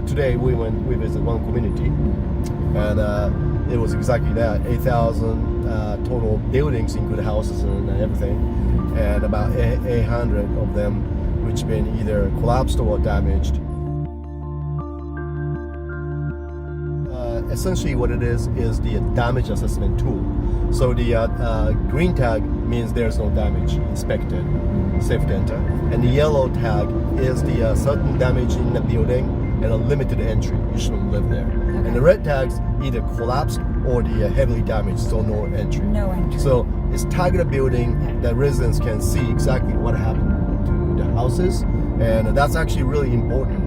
today we visited one community, and it was exactly that. 8,000 total buildings, including houses and everything, and about 800 of them which been either collapsed or damaged. Essentially what it is the damage assessment tool. So the green tag means there's no damage, inspected, safe to enter. And the yellow tag is the certain damage in the building and a limited entry, you shouldn't live there. Okay. And the red tags either collapsed or the heavily damaged, so no entry. No entry. So it's targeted building that residents can see exactly what happened to the houses, and that's actually really important